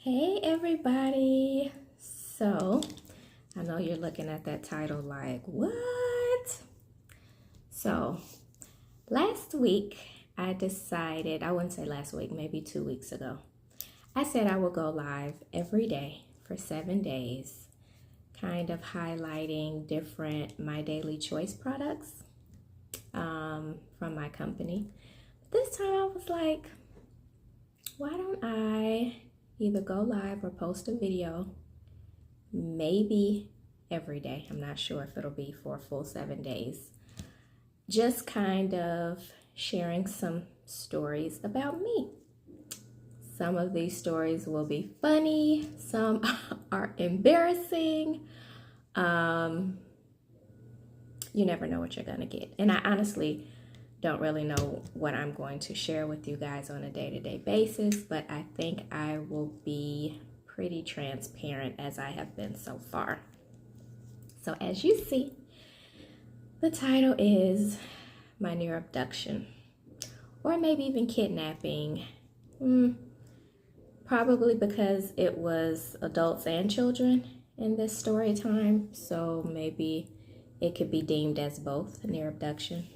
Hey everybody! So, I know you're looking at that title like, what? So, last week I decided, I wouldn't say last week, maybe 2 weeks ago, I said I would go live every day for 7 days, kind of highlighting different My Daily Choice products from my company. This time I was like, why don't I either go live or post a video, maybe every day. I'm not sure if it'll be for a full 7 days. Just kind of sharing some stories about me. Some of these stories will be funny, some are embarrassing. You never know what you're gonna get. And I honestly don't really know what I'm going to share with you guys on a day-to-day basis, but I think I will be pretty transparent as I have been so far. So as you see, the title is My Near Abduction, or maybe even kidnapping. Probably because it was adults and children in this story time, so maybe it could be deemed as both, near abduction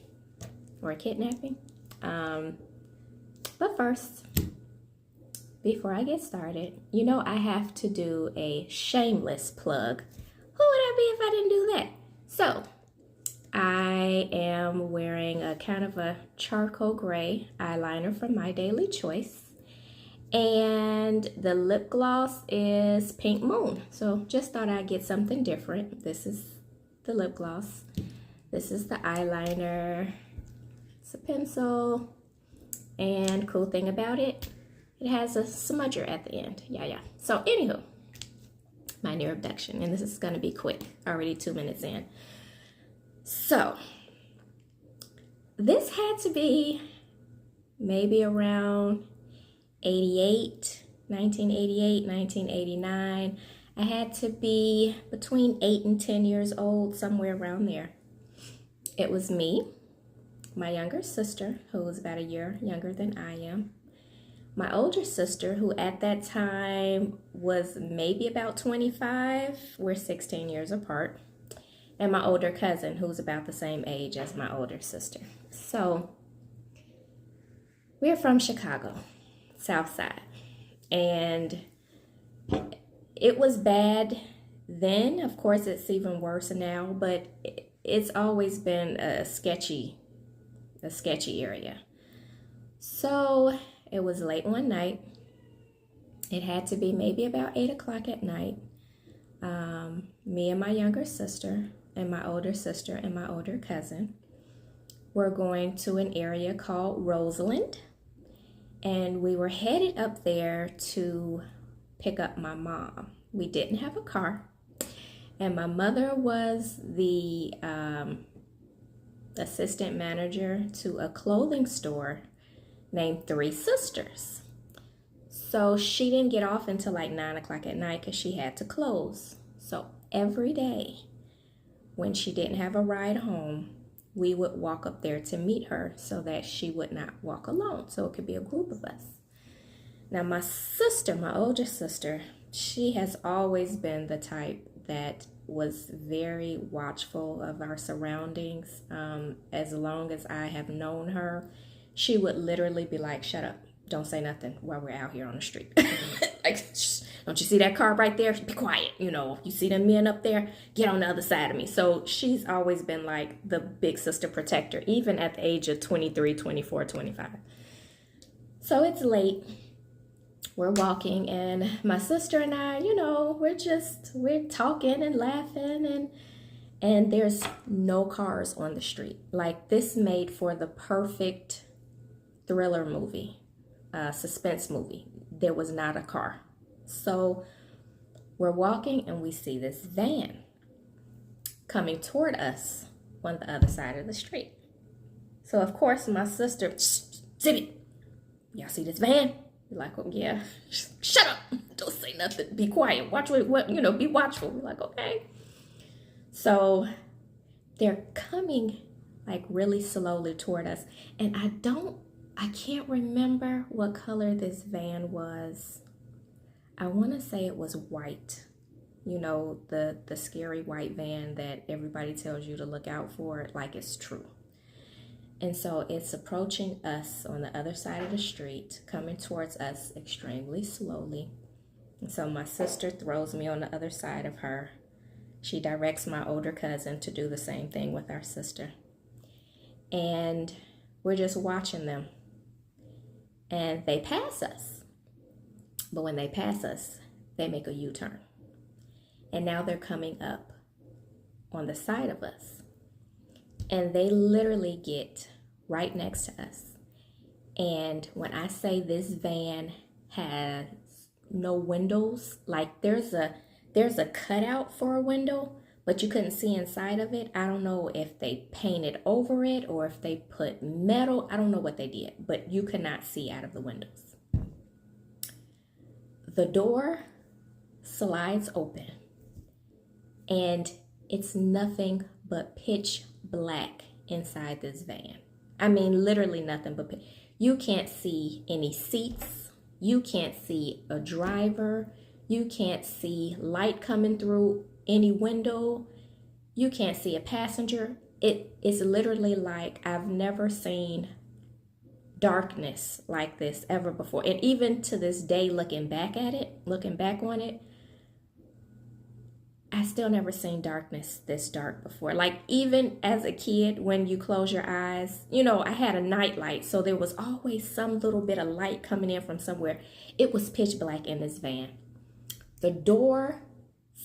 or kidnapping. But first, before I get started, you know I have to do a shameless plug. Who would I be if I didn't do that? So, I am wearing a kind of a charcoal gray eyeliner from My Daily Choice. And the lip gloss is Pink Moon. So, just thought I'd get something different. This is the lip gloss. This is the eyeliner. It's a pencil. And cool thing about it, it has a smudger at the end. Yeah. So anywho, my near abduction. And this is going to be quick. Already 2 minutes in. So, this had to be maybe around 1988, 1989. I had to be between 8 and 10 years old, somewhere around there. It was me, my younger sister, who was about a year younger than I am, my older sister, who at that time was maybe about 25, we're 16 years apart, and my older cousin, who's about the same age as my older sister. So, we're from Chicago, South Side, and it was bad then. Of course, it's even worse now, but it's always been a sketchy area. So it was late one night. It had to be maybe about 8 o'clock at night. Me and my younger sister and my older sister and my older cousin were going to an area called Roseland, and we were headed up there to pick up my mom. We didn't have a car, and my mother was the assistant manager to a clothing store named Three Sisters. So she didn't get off until like 9 o'clock at night because she had to close. So every day when she didn't have a ride home, we would walk up there to meet her so that she would not walk alone. So it could be a group of us. Now my sister, my older sister, she has always been the type that was very watchful of our surroundings. As long as I have known her, she would literally be like, shut up, don't say nothing while we're out here on the street. Like, don't you see that car right there? Be quiet. You know, you see them men up there? Get on the other side of me. So she's always been like the big sister protector, even at the age of 23, 24, 25. So it's late. We're walking, and my sister and I, you know, we're talking and laughing, and there's no cars on the street. Like, this made for the perfect thriller movie, suspense movie. There was not a car. So we're walking, and we see this van coming toward us on the other side of the street. So of course my sister, zip it. Y'all see this van? We're like, oh yeah, shut up, don't say nothing, be quiet, watch what you know, be watchful. We're like, okay. So they're coming like really slowly toward us, and I can't remember what color this van was. I want to say it was white. You know, the scary white van that everybody tells you to look out for, like it's true. And so it's approaching us on the other side of the street, coming towards us extremely slowly. And so my sister throws me on the other side of her. She directs my older cousin to do the same thing with our sister. And we're just watching them. And they pass us. But when they pass us, they make a U-turn. And now they're coming up on the side of us. And they literally get right next to us. And when I say this van has no windows, like there's a cutout for a window, but you couldn't see inside of it. I don't know if they painted over it or if they put metal. I don't know what they did, but you could not see out of the windows. The door slides open and it's nothing but pitch black inside this van. I mean, literally nothing but you can't see any seats. You can't see a driver. You can't see light coming through any window. You can't see a passenger. It is literally like I've never seen darkness like this ever before. And even to this day, looking back on it, I still never seen darkness this dark before. Like even as a kid, when you close your eyes, you know, I had a night light. So there was always some little bit of light coming in from somewhere. It was pitch black in this van. The door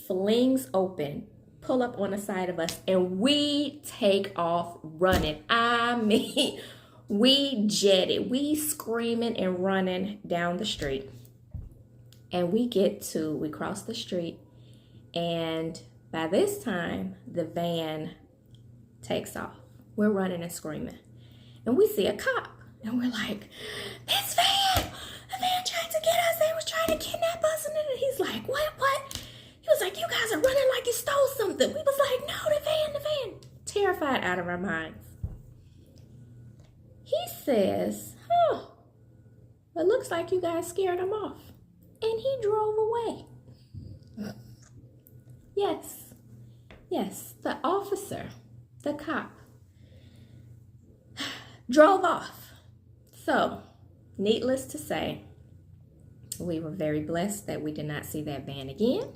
flings open, pull up on the side of us, and we take off running. I mean, we jetted. We screaming and running down the street. And we cross the street. And by this time, the van takes off. We're running and screaming. And we see a cop. And we're like, this van! The van tried to get us. They was trying to kidnap us. And then he's like, what? He was like, you guys are running like you stole something. We was like, no, the van. Terrified out of our minds. He says, oh, it looks like you guys scared him off. And he drove away. Yes, the officer, the cop, drove off. So, needless to say, we were very blessed that we did not see that van again.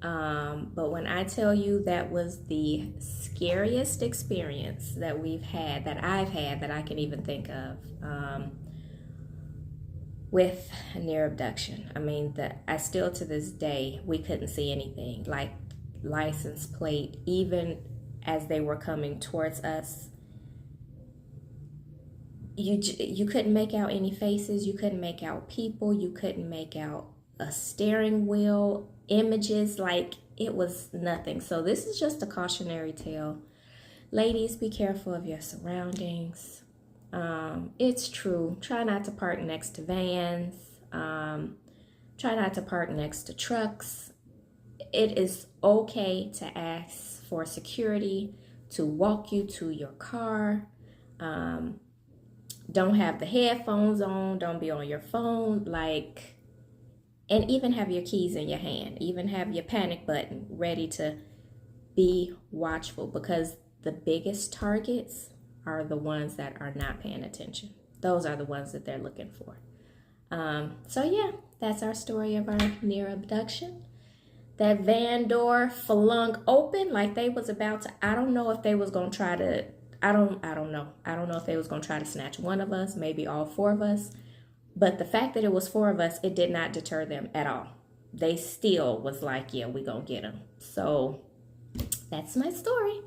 But when I tell you that was the scariest experience that I've had, that I can even think of, with a near abduction. I mean, I still to this day, we couldn't see anything, like license plate, even as they were coming towards us. You couldn't make out any faces. You couldn't make out people. You couldn't make out a steering wheel, images, like it was nothing. So this is just a cautionary tale. Ladies, be careful of your surroundings. It's true. Try not to park next to vans. Try not to park next to trucks. It is okay to ask for security to walk you to your car. Don't have the headphones on. Don't be on your phone. And even have your keys in your hand. Even have your panic button ready to be watchful, because the biggest targets are the ones that are not paying attention. Those are the ones that they're looking for. So yeah, that's our story of our near abduction. That van door flung open like they was about to, I don't know if they was going to try to, I don't know. I don't know if they was going to try to snatch one of us, maybe all four of us. But the fact that it was four of us, it did not deter them at all. They still was like, yeah, we gonna get them. So that's my story.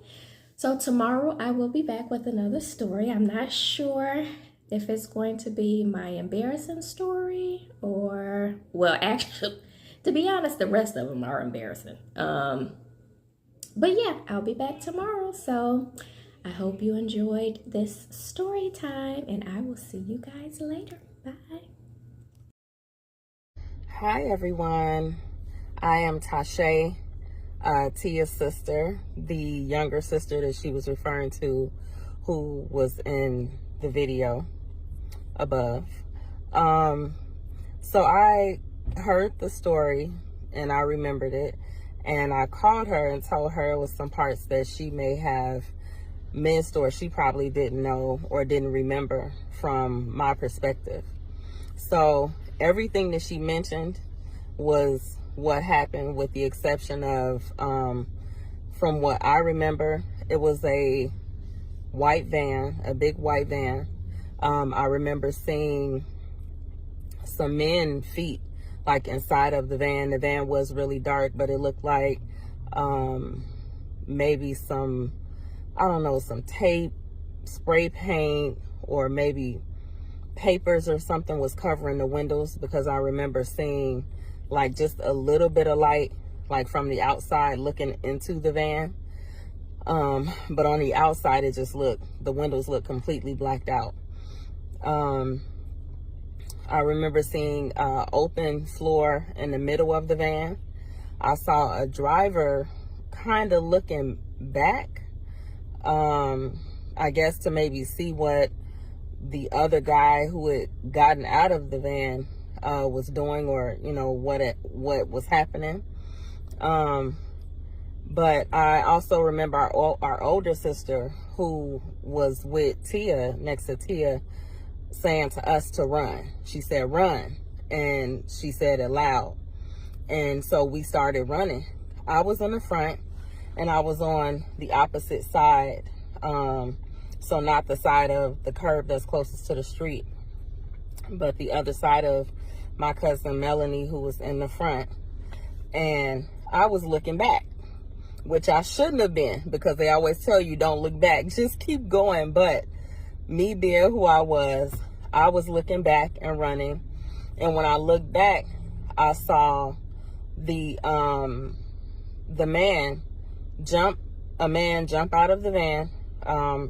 So tomorrow I will be back with another story. I'm not sure if it's going to be my embarrassing story or, well, actually, to be honest, the rest of them are embarrassing. But yeah, I'll be back tomorrow. So I hope you enjoyed this story time, and I will see you guys later. Bye. Hi, everyone. I am Tashay, Tia's sister, the younger sister that she was referring to, who was in the video above. So I heard the story and I remembered it, and I called her and told her it was some parts that she may have missed or she probably didn't know or didn't remember from my perspective. So everything that she mentioned was what happened, with the exception of, from what I remember, it was a white van, a big white van. I remember seeing some men's feet like inside of the van. The van was really dark, but it looked like maybe some, I don't know, some tape, spray paint, or maybe papers or something was covering the windows, because I remember seeing like just a little bit of light like from the outside looking into the van. But on the outside, it just looked, the windows looked completely blacked out. I remember seeing open floor in the middle of the van. I saw a driver kind of looking back, I guess to maybe see what the other guy who had gotten out of the van was doing, or you know what was happening. But I also remember our older sister, who was with Tia, next to Tia, saying to us to run. She said, run. And she said it loud. And so we started running. I was in the front and I was on the opposite side. So not the side of the curb that's closest to the street, but the other side of my cousin Melanie, who was in the front. And I was looking back, which I shouldn't have been, because they always tell you don't look back, just keep going. But me being who I was looking back and running. And when I looked back, I saw the man jump out of the van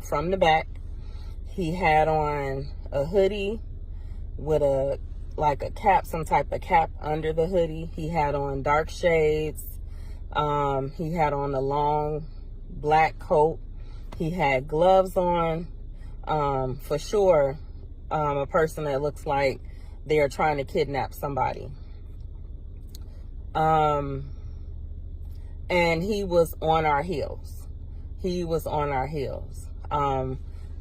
from the back. He had on a hoodie with a cap, some type of cap under the hoodie. He had on dark shades. He had on a long black coat. He had gloves on. For sure, a person that looks like they are trying to kidnap somebody. And he was on our heels.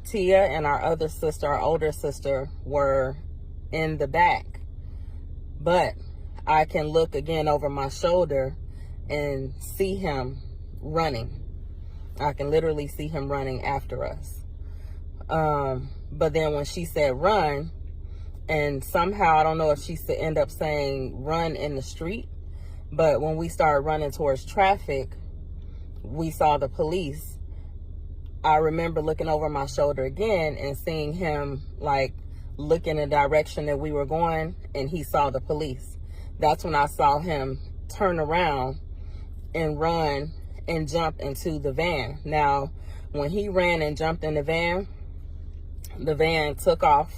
Tia and our other sister, our older sister, were in the back. But I can look again over my shoulder and see him running. I can literally see him running after us. But then when she said run, and somehow, I don't know if she end up saying run in the street, but when we started running towards traffic, we saw the police. I remember looking over my shoulder again and seeing him like look in the direction that we were going, and he saw the police. That's when I saw him turn around and run and jump into the van. Now, when he ran and jumped in the van took off.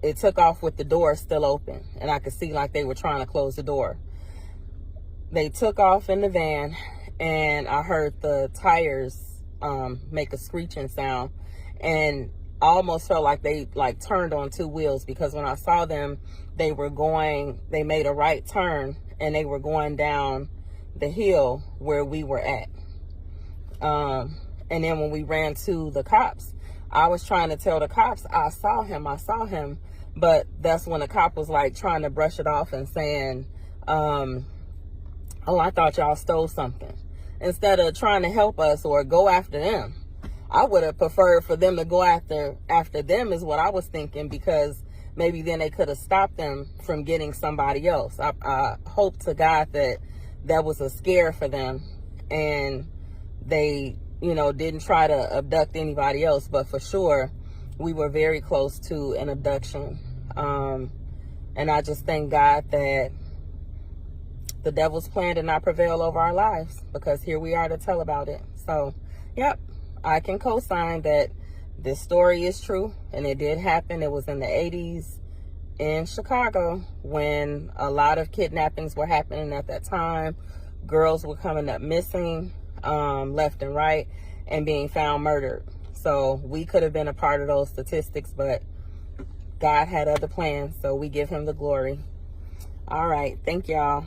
It took off with the door still open, and I could see like they were trying to close the door. They took off in the van, and I heard the tires make a screeching sound, and I almost felt like they like turned on two wheels, because when I saw them, they made a right turn and they were going down the hill where we were at. And then when we ran to the cops, I was trying to tell the cops, I saw him, but that's when the cop was like trying to brush it off and saying, oh, I thought y'all stole something. Instead of trying to help us or go after them. I would have preferred for them to go after them, is what I was thinking, because maybe then they could have stopped them from getting somebody else. I hope to God that was a scare for them and they, didn't try to abduct anybody else. But for sure, we were very close to an abduction. And I just thank God that the devil's plan did not prevail over our lives, because here we are to tell about it. So, yep, I can co-sign that this story is true, and it did happen. It was in the 80s in Chicago when a lot of kidnappings were happening at that time. Girls were coming up missing left and right and being found murdered. So we could have been a part of those statistics, but God had other plans, so we give him the glory. All right. Thank y'all.